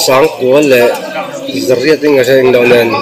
sáng của lệ giờ riết tiếng người đầu nên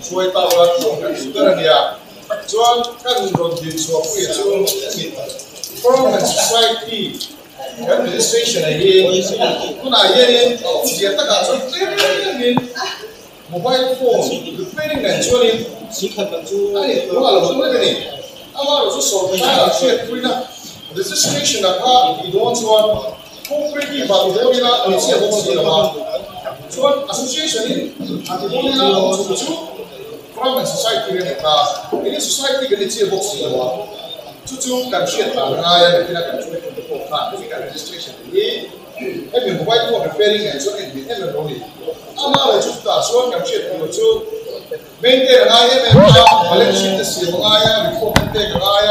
ช่วยตามรัฐส่งกันสุดท้ายเนี่ยชวนกันโดนดินสวมผู้ช่วยfrom a society administration เองคุณอาเย็นเสียตะการช่วยเรื่องโมบายโฟนหรือเป็นเงินช่วยสิขันมันช่วยคุณอาเราช่วยกันนี่อามาเราช่วยสอนได้ช่วยคุยนะ registration นะครับอีกวันชวนพวกพี่ที่บางคนนี่นะมีเสียพวกนี้นะมาชวน association นี่อันที่พวกนี้นะเราช่วยfrom a society กันนะครับini society กันนี่เสียพวกนี้นะจู่ๆการเชื่อต่างง่ายเลยที่นักการช่วยคนทุกคนผ่านที่การ registration นี้ให้เป็นผู้ไว้ตัวเป็น pairing กันช่วยให้เป็นเรื่องนี้อามาเราช่วยต่างช่วยการเชื่อตัวช่วยmaintain ง่ายให้เป็นมาเล่นชีวิตเสียง่าย report เต็มง่าย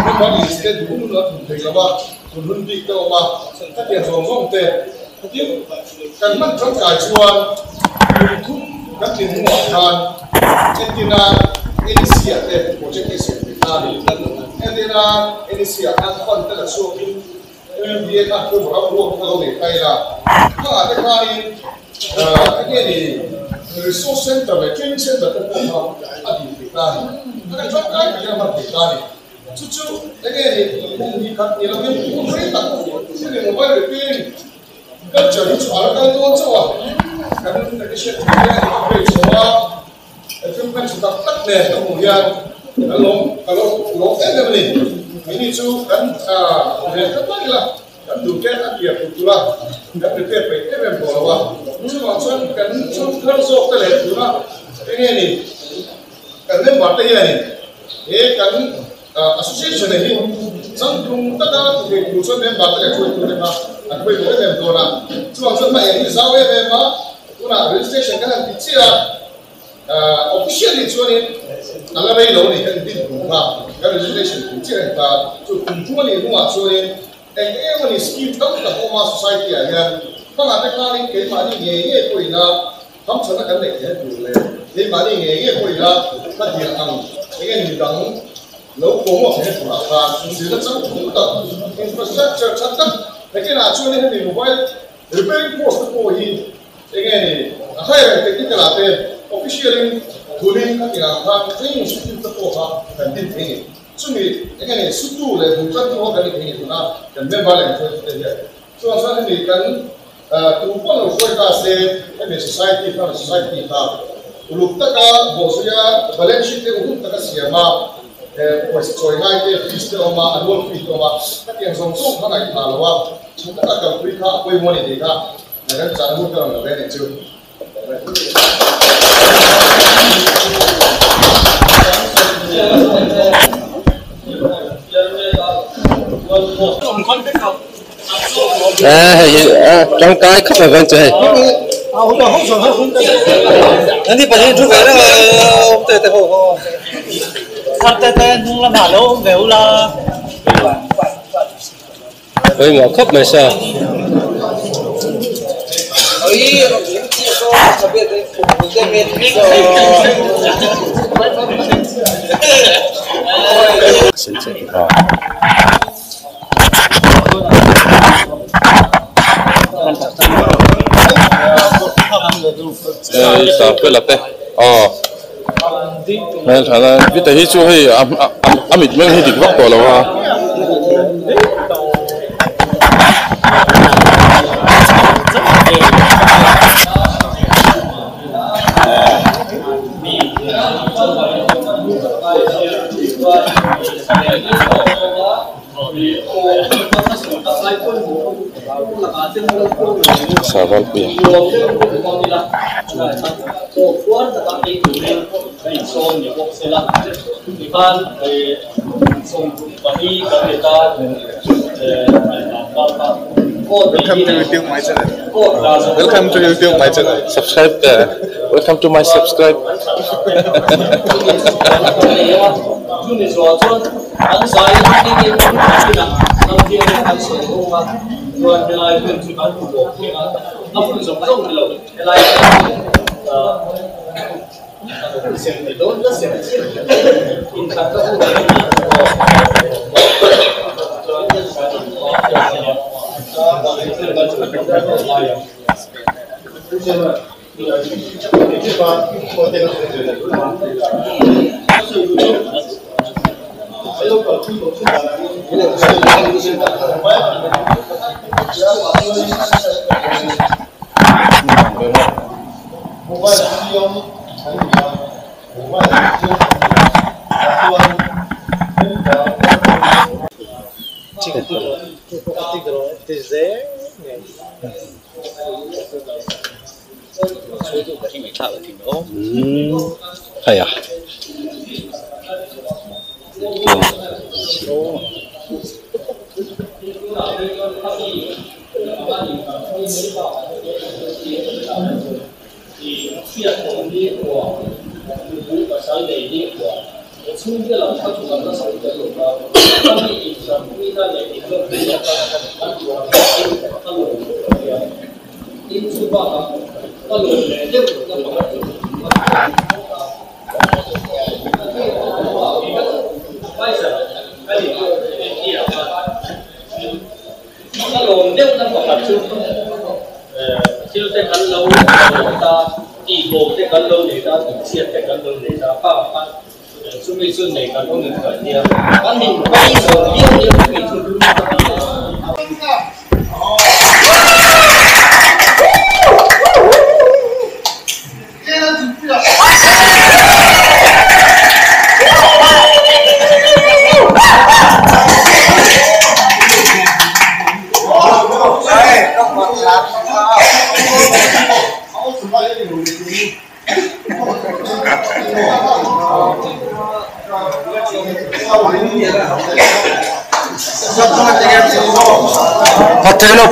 ไม่ว่าดีสเต็ปดูนู่นนั่นถึงแล้วว่าคุณรุ่นพี่ก็มาถ้าเกี่ยวกับส่งเต็มที่การมั่นคงการชวนทุกนักเรียนหัวทานเช่นที่นั่นเอเนเซียเต็มโปรเจกต์เอเซียเป็นอะไรเอ็นที่นั่นเอเนเซียอันคอนแต่ละช่วงเบียร์นักผู้รับรวมเราเด็กไทยละถ้าอาจจะใครนี่นี่ resource center แบบ training center เป็นพวกเราอดีตเด็กได้ถ้าการชอบการเป็นมาเด็กได้จู่ๆแล้วนี่มีครับนี่เราเป็นผู้บริหารที่เรียนรู้ว่าเรื่องก็จะรู้จักอะไรกันตัวเจ้าการเป็นนักเรียนที่เรียนรู้ว่าเป็นคนสุดตัดเนี่ยต้องเรียนkalau ada ni ini tu kan mereka tak lah kan duket dia betulah kan duket PTM membawa cuma kan kerja terlebih dulu ini ni kan membuat ni kan association ini sanggung tak ada keputusan membuat terlebih dulu memang aku boleh membawa cuma yang disawai memang guna registration kan bicara officially cuman kalau bayi lawan ni kan di rumah kan registration bicara kita tu kumpulan ni rumah cuman ni scheme tak kita rumah society aja kan ada kali ke mana ni kau ina kamu sana kan ni boleh ni mana ni kau ina kan dia ang ni dang lalu kau ni berapa sudah sangat tak infrastructure sangat tapi nak cuman ni mobile repairing post tu ini ni akhirnya technical apa officially tulen kan yang kan training sistem terpoha dan tim ini. Sumi, ini suatu le bukan tu orang ini tu na dan member yang tu dia. So asal ini kan tu pun kita se society kan society ta. Uluk taka bosnya balance sheet uluk taka siapa pues coy ngai ke fees tu ama annual fee tu ama kan yang song kan lagi lawa. Kita akan berikan koi money deka. Dan cara mudah orang lain itu. Trong cái không phải vận chuyển. Nanti pada itu kan tete ho. Tete tete nung la malo veu la. Ôi ngõ khắp mà sao? Xin chào. Sao phải lập đây? Nên là vì thế chú hay mình mới hay định bắt đầu là ha. Sabar punya. Welcome to YouTube my channel. Subscribe. Welcome to my subscribe. Hay à?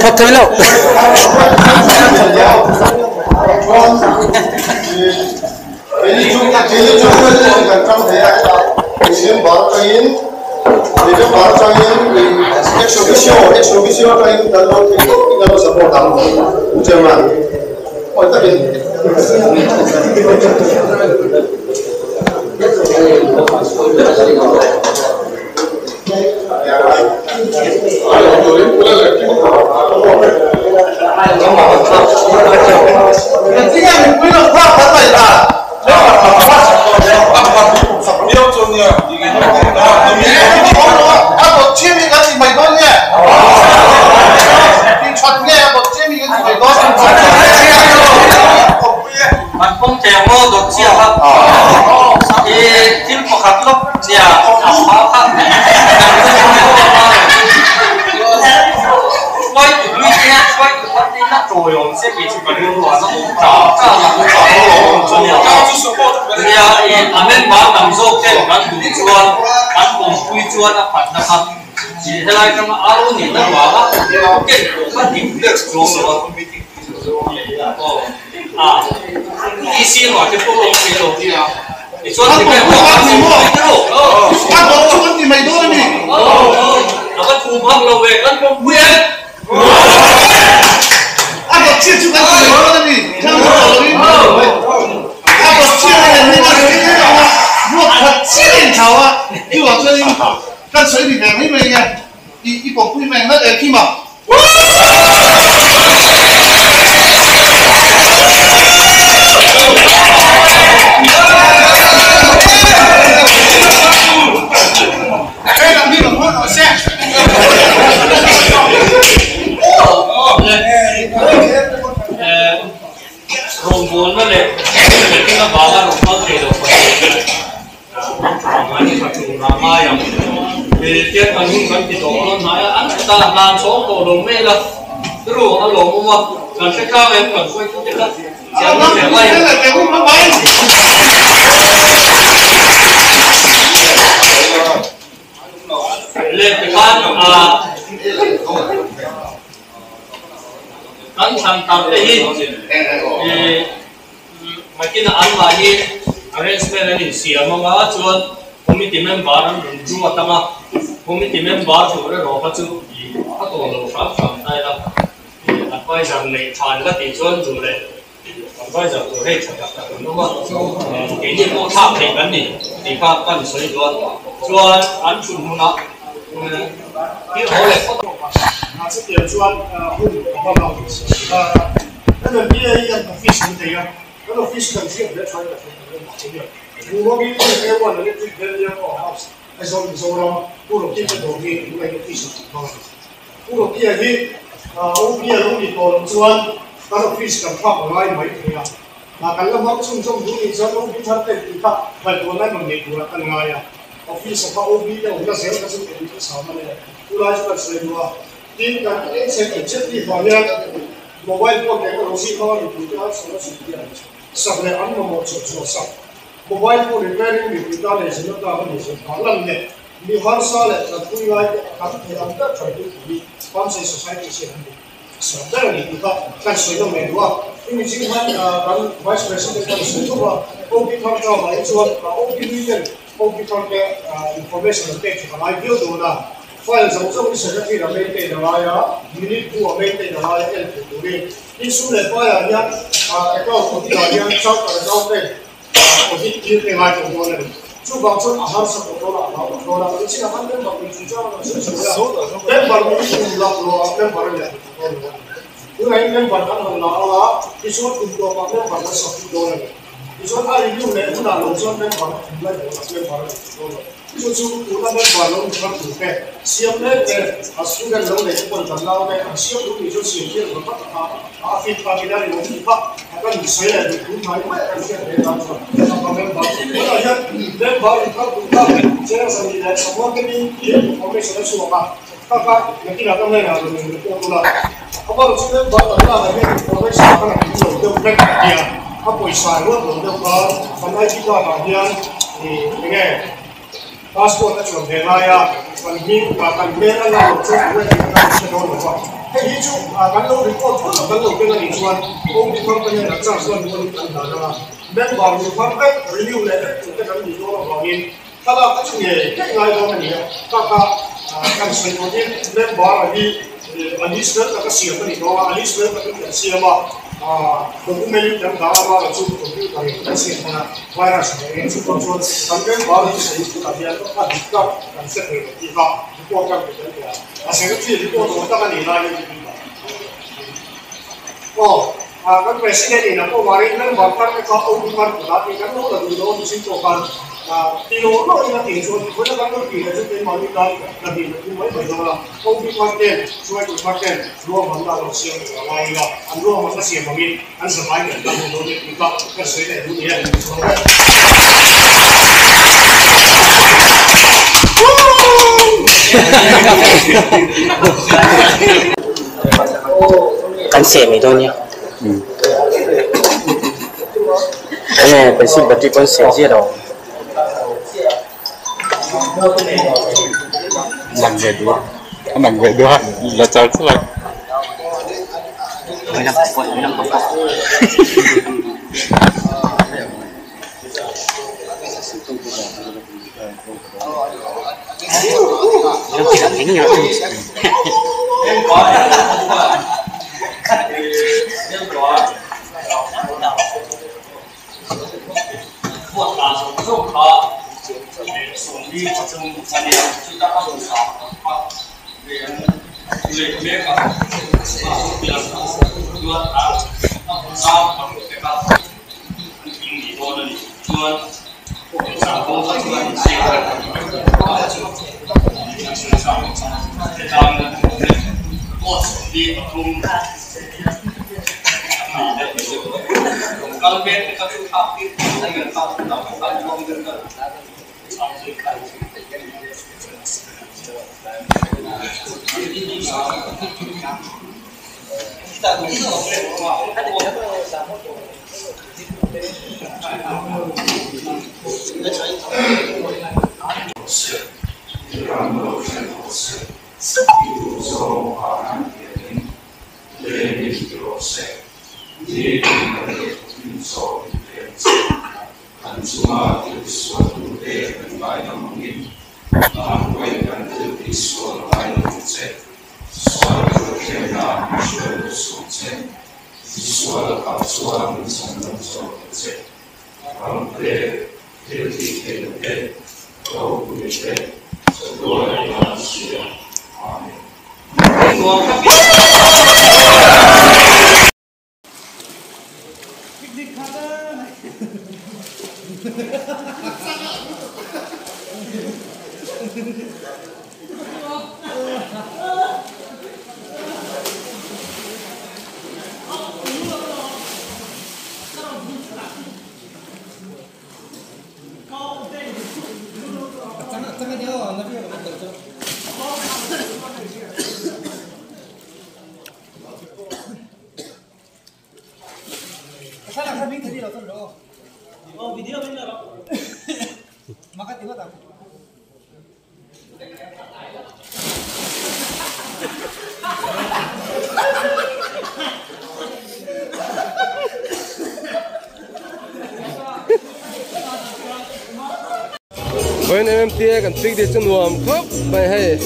Potato. các khu phăng lâu về các công quyền anh có chia chụp anh có nói là gì trong đó đi anh có chia là những cái đó một thật chia lên thảo à như là chơi căn sấy thì mẹ mấy mày nha đi bộ quy mẹ mất ở khi mà đây là đi bằng ở xe rồng vốn nó lên khi nó bảo là rồng nó thì được phải đi phải chủ làm mai rồi vì tiếc là những cái thì tổ nó nói ăn ta làm số tổ đồ mê là cái rùa nó lỗ mà làm sẽ cao em cần quay chút nữa xem nó sẽ quay là cái nó bay lên cái ban ăn sang tập đấy mà khi nào ăn mà đi arrangement này xỉa mà ngã chuan committee member mình chua tama committee member chủ đó rồi phát chú các tổ đầu phát phạm đây là advisor này chọn cái tỷ chuan chủ này advisor chủ hết chọn các đúng không cái gì cũng tham thì cái gì thì phát cần sấy chuan ăn chung không nào cái họ lại sẽ tiền chuan hùng bao lâu cái lần kia em office như thế à cái office cần chuyện để thay đổi如果你这个我那个最便宜的话，还说你说了，不如今天多给另外一个技术方案，不如第二天我第二种你多能赚，但是 fish 咁發唔拉咪佢啊，咁樣冇匆匆如你想我俾他哋其他係多拉咪你佢啊，更嗌啊，我 fish 發 OB 咧，我而家寫嗰陣時都炒乜嘢，都拉出嚟水喎，點解呢隻唔出啲方面？mobile phone cái đồ xịn thôi thì chúng ta sẽ có sự kiện sập này ăn mà một chỗ sập mobile phone repairing thì chúng ta để chúng ta có thể sử dụng lần này đi hoàn sa lại là tuy lai các thì ăn tất phải đi quan hệ society sẽ làm sập đây là chúng ta cần sử dụng mình đúng không nhưng mình chỉ muốn cần vice president cần sử dụng là OP thằng cho máy chuột và OP region OP thằng cái information page của lại biểu đồ là file giống giống như sẽ khi là bên tên là ya minute của bên tên là ya el của đi đi xuống để file ya cái câu của cái ya chọn ở đâu đây của cái kia cái lại của nó này chú bảo cho hàng sản của nó là cái gì là hắn đem vào mình chú cho nó sẽ đem vào mình dùng lọc rồi đem vào đây cái này đem vào hắn là cái số cùng đồ vào đem vào nó sắp đồ này cái số ai review này cũng là lộn cho đem vào lại đem vào chú chúng ta đem vào nó không đủ cái xem đấy cái student lâu này còn tận lâu này xem đúng thì cho xem kia rồi bắt phim pha cái này nó bị phát cái mình xây lại được đúng hay mấy cái chuyện đấy làm sao nó đem vào nó là đem vào thì không đúng đâu thế là sao thì đấy xong cái gì có cái sự sửa các cái nào trong đây là mình cũng là không bao giờ đem vào là cái có cái sao cái này cũng được cái kia các buổi sáng luôn được có phần ai chỉ qua bảo hiểm thì cái này passport đã chuẩn bị lại à phần hình và phần bên là một chút của cái sẽ đâu được không cái ví dụ cái lâu thì có rất là cái lâu cái này chuẩn cũng bị không có nhận được sản xuất luôn là bên bảo hiểm pháp cách review này cái cái gì đó là bảo hiểmถ้าเราก็ช่วยแค่ไงเราเนี่ยก็การใช้ตัวที่เล่นบอลที่อันนี้เสร็จแล้วก็เสียไปอีกอันนี้เสร็จแล้วก็เสียมาผมก็ไม่รู้จำได้ว่าเราช่วยตัวที่เราได้เสียนะไวรัสเนี่ยช่วยตัวช่วยทำเล่นบอลที่ใช้ตัวที่เราก็ดีกับการเสร็จเลยที่ก็พวกกันเป็นอย่างแต่สิ่งที่ที่พวกเราต้องการนี่ได้ยังดีก็ก็เป็นสิ่งที่นะพวกวารีเล่นบอลกันก็เอาดูกันแล้วที่กันเราดูเราสิ่งตัวกันที่เราเราอย่างที่ชวนคนละกันก็ที่เราจะเป็นมาดีกันแล้วที่เราไม่ไปดูละเอาดูกันเด่นช่วยดูกันเด่นรวมมันเราเสียอะไรละอันรวมมันก็เสียมามีอันสบายเนี่ยเราดูเนี่ยที่ก็ก็สวยเนี่ยดูเนี่ยกันเสียไม่โดนเนี่ยอันนี้เป็นสิ่งที่คนเสียเสียดอกnằm về đua nằm về đua là cháu rất là Với nên em tia cần tích đi cho nuồm khóc mày hay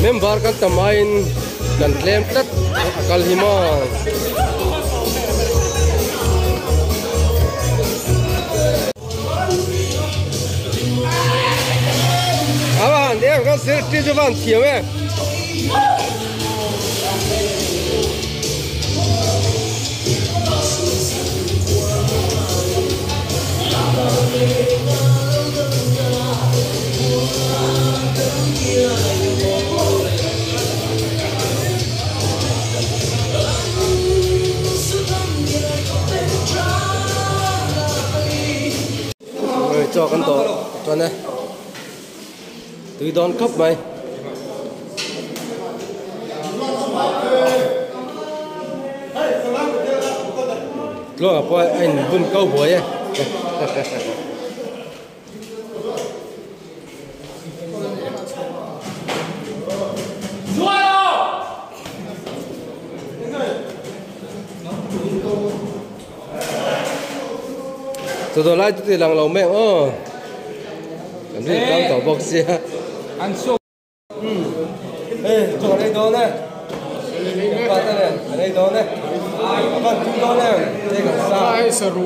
member kan tamain dan klaim tet akal hima awan dia kan serti jawan thiawe cho con tổ cho này tùy đón cấp mày lo à coi anh vun câu bối ấy tôi lại thì lằng lầu mẹ cảm thấy cam tỏ bọc xe ăn xô ê chỗ đây đó này qua đây này ở đây đó này vâng chúng đó này đây cả sao ai sợ rú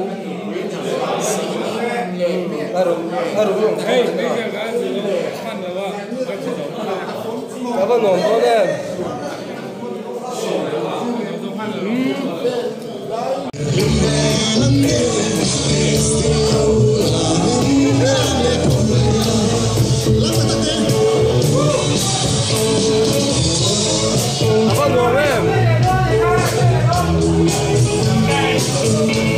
luôn hey bây giờ cái gì đó khăn làว่า các bạn nón đó này Apa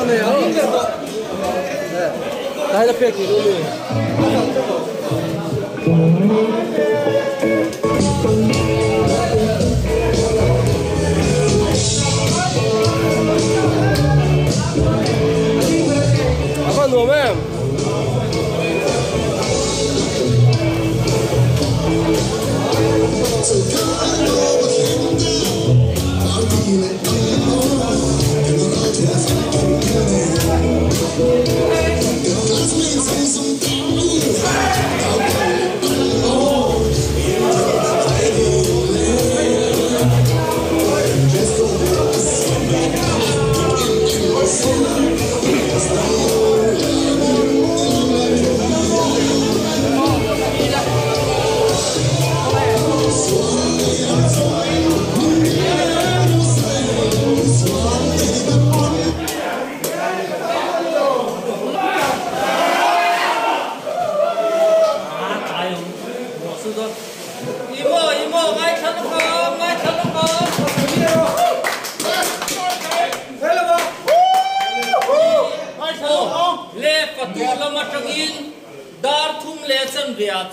này à? Đây là phê kỳ luôn rồi. Apa nuo em?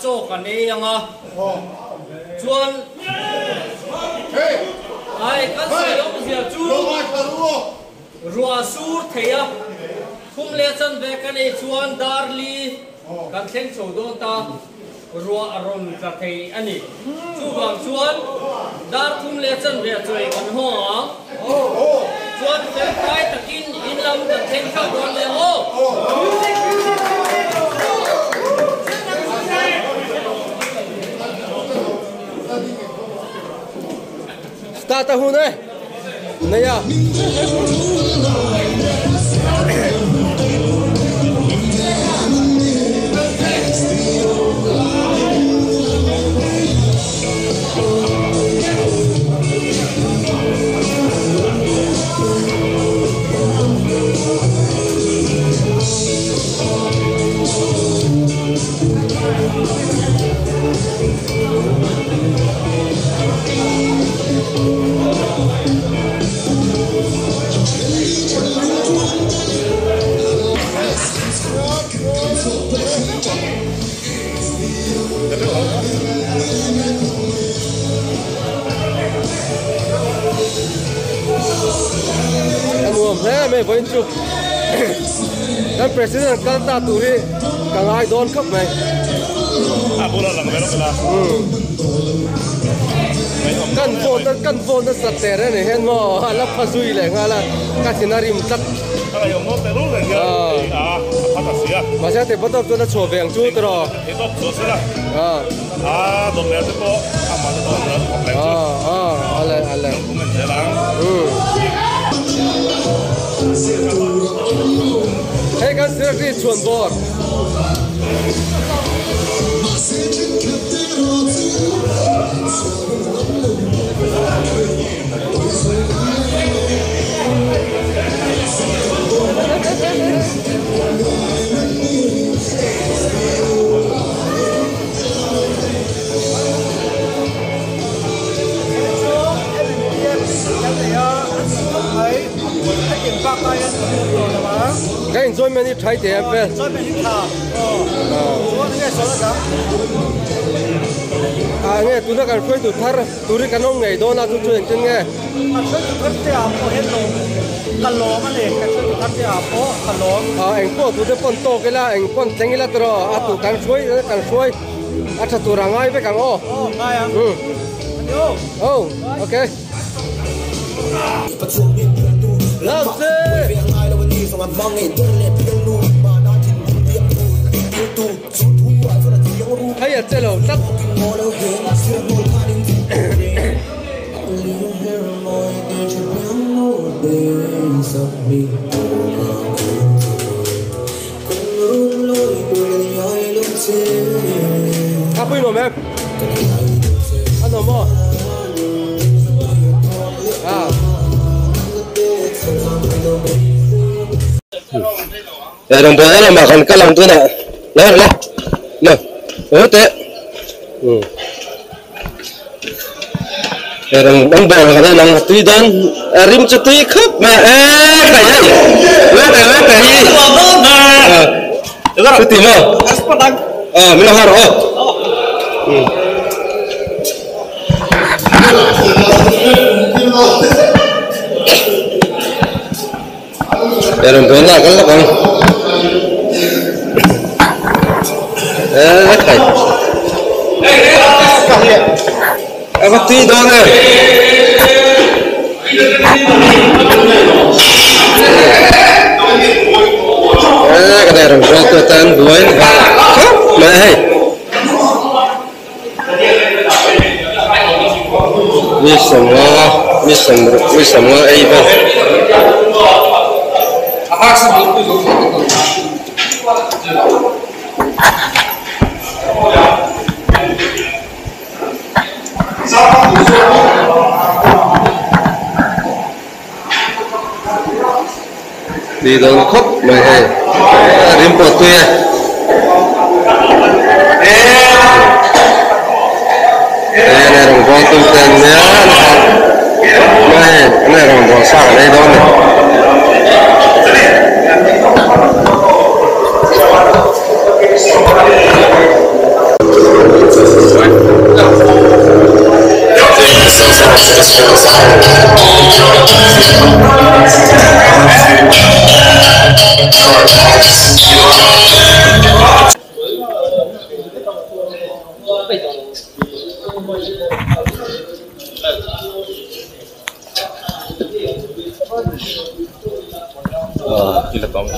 cho cái này yang à chuan ai cái gì ông gì chú rùa sur thế à không lẽ chân về cái này chuan darli cái theng châu đó ta rùa aron cái thế anh ấy chú vàng chuan dar không lẽ chân về chơi cái hoa chuan về cái takin in lam cái theng châu đó le ho Start a hun này à thế mày vẫn chụp cái president cái ta tụi cái ai đón cấp này à bố là người đó là căn phone nó sạch tệ này hen mò là phá duy lại ngay là cái scenario một cái dùng nó tệ luôn rồi à phát tài à mà sẽ thì bắt đầu nó chùa vàng chú rồi thì tốt số xí là đồng này sẽ có mà nó còn nữa ale cũng mình sẽ làm hey cái sự đi chuẩn bột cái enjoyment đi thay thế về nghe tụi nó cần phải tụi thar tụi nó cần ông ngày đó là tụi chuyện chân nghe anh po tụi nó pon to cái là anh pon tránh cái là tụi tụi cần xuôi thật tụi rằng ai với càng ô ok làm gì hay à chơi lẩu tắt apa ini mem? Ano mo? Đồng bộ là mà còn cái lòng tôi nè, nè, thế, Orang bang kata nang tui don rim cetui khap ma kayak kayak itu mo minum haro orang bola kan lah bang kayak apa tui don cái này rồi tôi tan đuôi mà hay mi semua ấy vậy đi đâu khóc mà hay rim pot tu ya này rong bong tu ten ya này rong bong sa đây đó này Gila kamu.